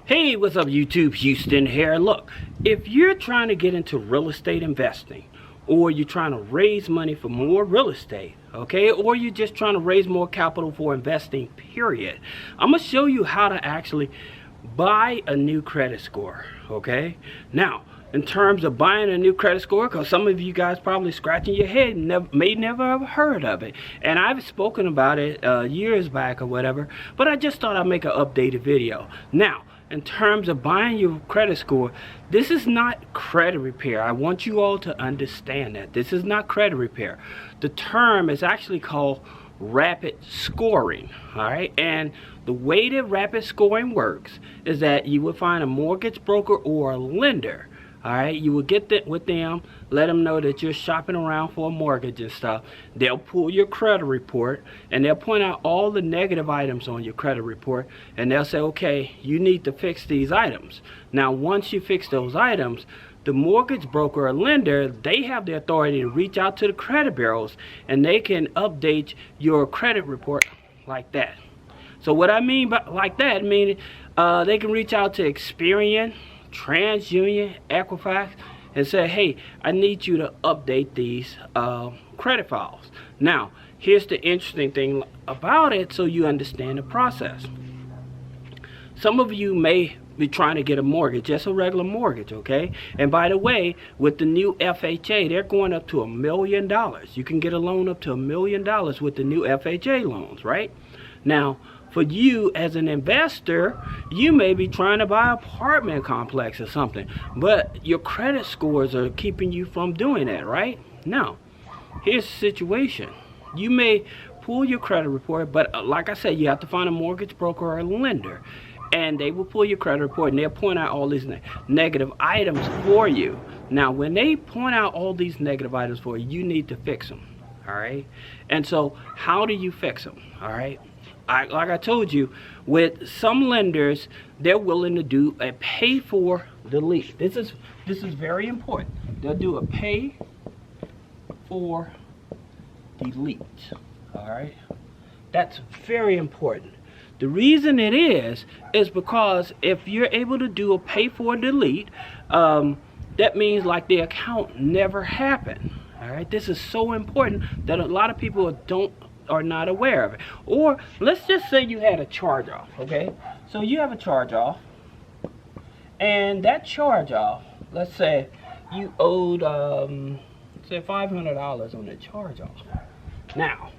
Hey, what's up YouTube? Houston here. Look, if you're trying to get into real estate investing, or you're trying to raise money for more real estate, okay, or you're just trying to raise more capital for investing, period, I'm going to show you how to actually buy a new credit score, okay? Now, in terms of buying a new credit score, because some of you guys probably scratching your head and may never have heard of it, and I've spoken about it years back or whatever, but I just thought I'd make an updated video. Now, in terms of buying your credit score, this is not credit repair. I want you all to understand that this is not credit repair. The term is actually called rapid scoring. All right, and the way that rapid scoring works is that you would find a mortgage broker or a lender. All right, you will get that with them, let them know that you're shopping around for a mortgage and stuff. They'll pull your credit report and they'll point out all the negative items on your credit report, and they'll say, okay, you need to fix these items. Now, once you fix those items, the mortgage broker or lender, they have the authority to reach out to the credit bureaus and they can update your credit report like that. So what I mean by like that, meaning they can reach out to Experian, TransUnion, Equifax, and say, hey, I need you to update these credit files. Now, here's the interesting thing about it, so you understand the process. Some of you may be trying to get a mortgage, just a regular mortgage, okay? And by the way, with the new FHA, they're going up to $1 million. You can get a loan up to $1 million with the new FHA loans, right? Now, for you as an investor, you may be trying to buy an apartment complex or something, but your credit scores are keeping you from doing that, right? Now, here's the situation. You may pull your credit report, but like I said, you have to find a mortgage broker or a lender, and they will pull your credit report and they'll point out all these negative items for you. Now, when they point out all these negative items for you, you need to fix them, all right? And so, how do you fix them, all right? Like I told you, with some lenders, they're willing to do a pay for delete. This is very important. They'll do a pay for delete. All right, that's very important. The reason it is because if you're able to do a pay for delete, that means like the account never happened. All right, this is so important that a lot of people are not aware of it. Or let's just say you had a charge off, okay? So you have a charge off, and that charge off, let's say you owed say $500 on that charge off. Now,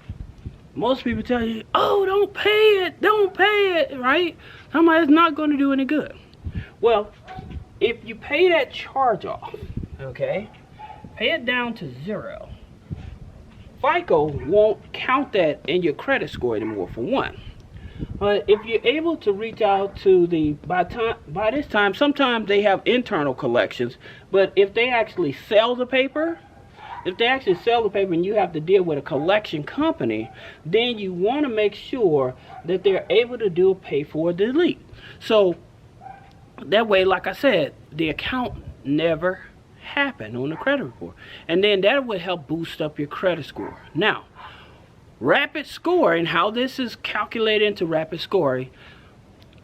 most people tell you, oh, don't pay it, right? Somebody's not going to do any good. Well, if you pay that charge off, okay, pay it down to 0, FICO won't count that in your credit score anymore, for one. But if you're able to reach out to the, by this time, sometimes they have internal collections, but if they actually sell the paper, and you have to deal with a collection company, then you want to make sure that they're able to do a pay for delete. So that way, like I said, the account never happen on the credit report, and then that would help boost up your credit score. Now, rapid scoring, how this is calculated into rapid scoring,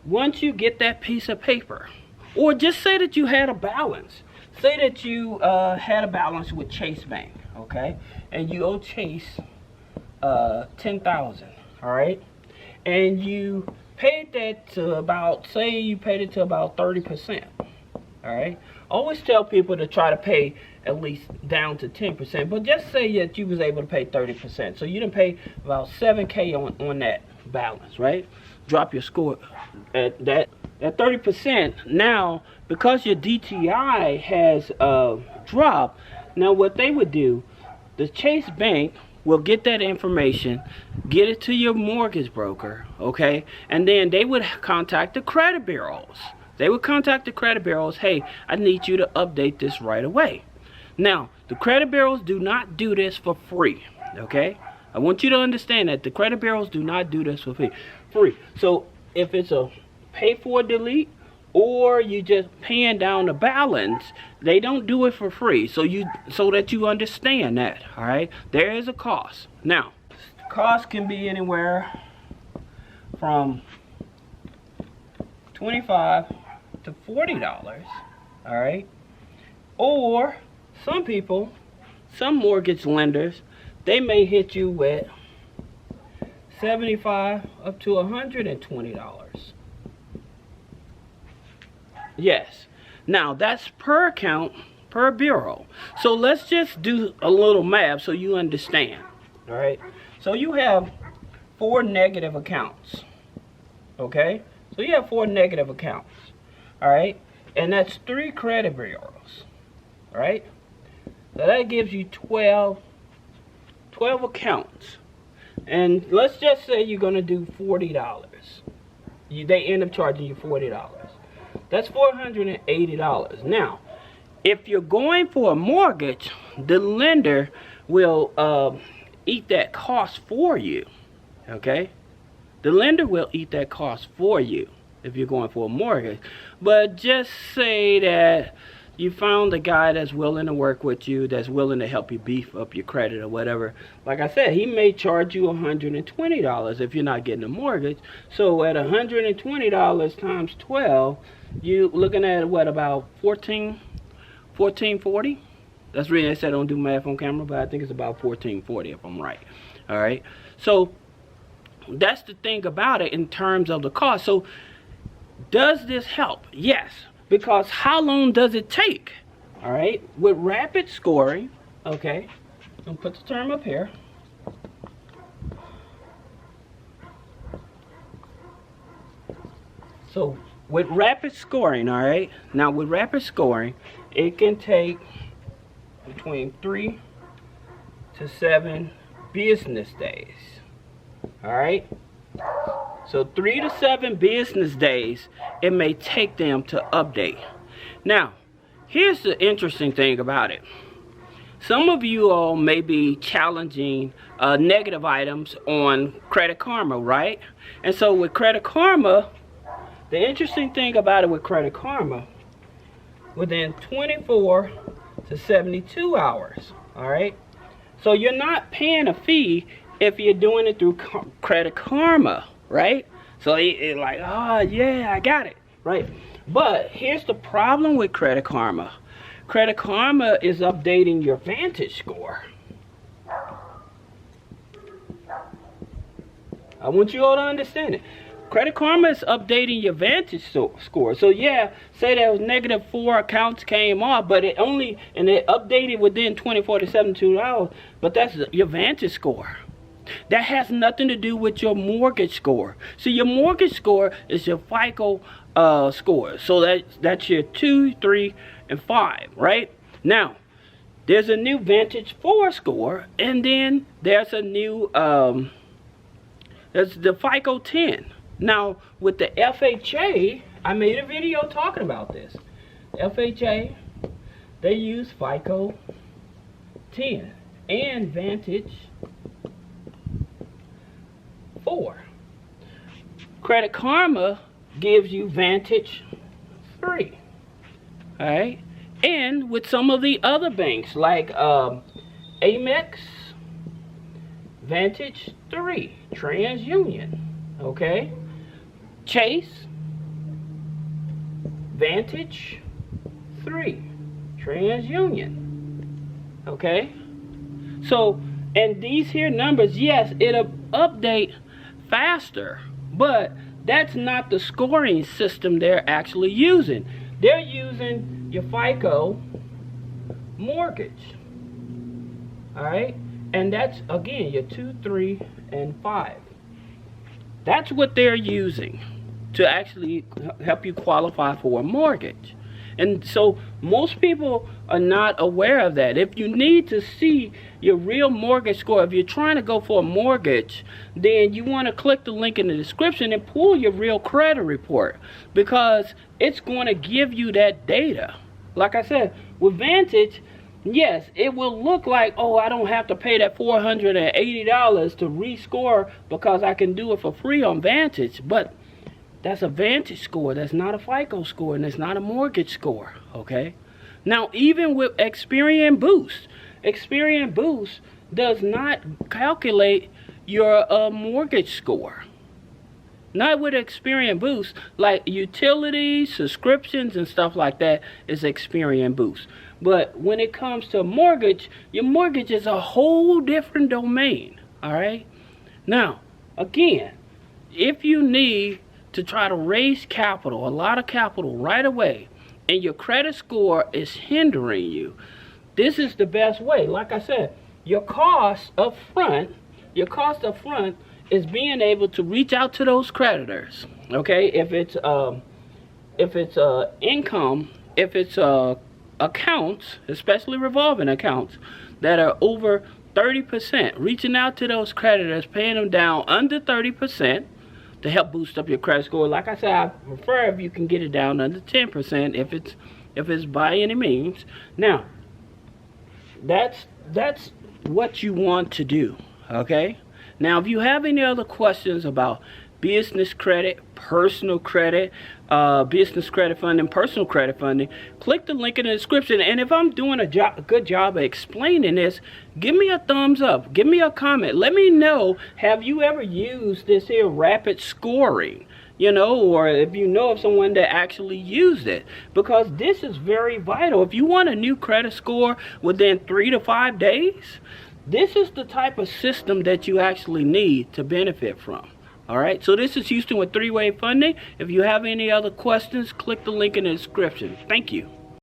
once you get that piece of paper, or just say that you had a balance, say that you had a balance with Chase Bank, okay, and you owe Chase $10,000, all right, and you paid that to about, say you paid it to about 30%. All right, always tell people to try to pay at least down to 10%, but just say that you was able to pay 30%. So you didn't pay about $7K on that balance, right? Drop your score at that 30%. Now, because your DTI has dropped, now what they would do, the Chase Bank will get that information, get it to your mortgage broker, okay, and then they would contact the credit bureaus. They would contact the credit bureaus, hey, I need you to update this right away. Now, the credit bureaus do not do this for free, okay? I want you to understand that the credit bureaus do not do this for free. So if it's a pay for delete, or you just paying down the balance, they don't do it for free. So that you understand that, all right? There is a cost. Now, the cost can be anywhere from $25 to $40, all right? Or some people, some mortgage lenders, they may hit you with $75 up to $120. Yes. Now that's per account, per bureau. So let's just do a little math so you understand. All right. So you have 4 negative accounts. Okay. So you have 4 negative accounts. All right. And that's 3 credit bureaus. All right. So that gives you 12 accounts. And let's just say you're going to do $40. They end up charging you $40. That's $480. Now, if you're going for a mortgage, the lender will eat that cost for you. Okay? The lender will eat that cost for you if you're going for a mortgage. But just say that you found a guy that's willing to work with you, that's willing to help you beef up your credit or whatever. Like I said, he may charge you $120 if you're not getting a mortgage. So at $120 times 12, you looking at what, about $14.40? That's really, I said I don't do math on camera, but I think it's about $14.40 if I'm right. All right. So that's the thing about it in terms of the cost. So does this help? Yes. Because how long does it take? All right, with rapid scoring, okay, I'll put the term up here. So with rapid scoring, all right, now with rapid scoring, it can take between 3 to 7 business days. All right. So 3 to 7 business days it may take them to update. Now, here's the interesting thing about it. Some of you all may be challenging negative items on Credit Karma, right? And so with Credit Karma, the interesting thing about it with Credit Karma, within 24 to 72 hours, all right? So you're not paying a fee if you're doing it through Credit Karma, right? So it's like, oh yeah, I got it, right? But here's the problem with Credit Karma. Credit Karma is updating your Vantage score. I want you all to understand it. Credit Karma is updating your Vantage score. So yeah, say there was -4 accounts came off, but it updated within 24 to 72 hours, but that's your Vantage score. That has nothing to do with your mortgage score. So your mortgage score is your FICO score. So that's your 2, 3, and 5, right? Now, there's a new Vantage 4 score, and then there's a new there's the FICO 10. Now, with the FHA, I made a video talking about this. FHA, they use FICO 10 and Vantage 4. Credit Karma gives you Vantage 3. Alright? And with some of the other banks like Amex, Vantage 3, TransUnion, okay? Chase, Vantage 3, TransUnion, okay? So, and these here numbers, yes, it'll update faster, but that's not the scoring system they're actually using. They're using your FICO mortgage, all right? And that's, again, your 2, 3, and 5. That's what they're using to actually help you qualify for a mortgage. And so most people are not aware of that. If you need to see your real mortgage score, if you're trying to go for a mortgage, then you want to click the link in the description and pull your real credit report, because it's going to give you that data. Like I said, with Vantage, yes, it will look like, oh, I don't have to pay that $480 to rescore because I can do it for free on Vantage. But that's a Vantage score. That's not a FICO score, and it's not a mortgage score, okay? Now, even with Experian Boost does not calculate your mortgage score. Not with Experian Boost. Like utilities, subscriptions, and stuff like that is Experian Boost. But when it comes to mortgage, your mortgage is a whole different domain. All right. Now, again, if you need to try to raise capital, a lot of capital right away, and your credit score is hindering you, this is the best way. Like I said, your cost up front is being able to reach out to those creditors. Okay, if it's income, if it's accounts, especially revolving accounts that are over 30%, reaching out to those creditors, paying them down under 30% to help boost up your credit score. Like I said, I prefer if you can get it down under 10% if it's by any means. Now, that's what you want to do. Okay. Now, if you have any other questions about business credit, personal credit, business credit funding, personal credit funding, click the link in the description. And if I'm doing a good job of explaining this, give me a thumbs up, give me a comment, let me know, have you ever used this here rapid scoring, you know, or if you know of someone that actually used it, because this is very vital. If you want a new credit score within 3 to 5 days, this is the type of system that you actually need to benefit from. All right, so this is Houston with 3-Way Funding. If you have any other questions, click the link in the description. Thank you.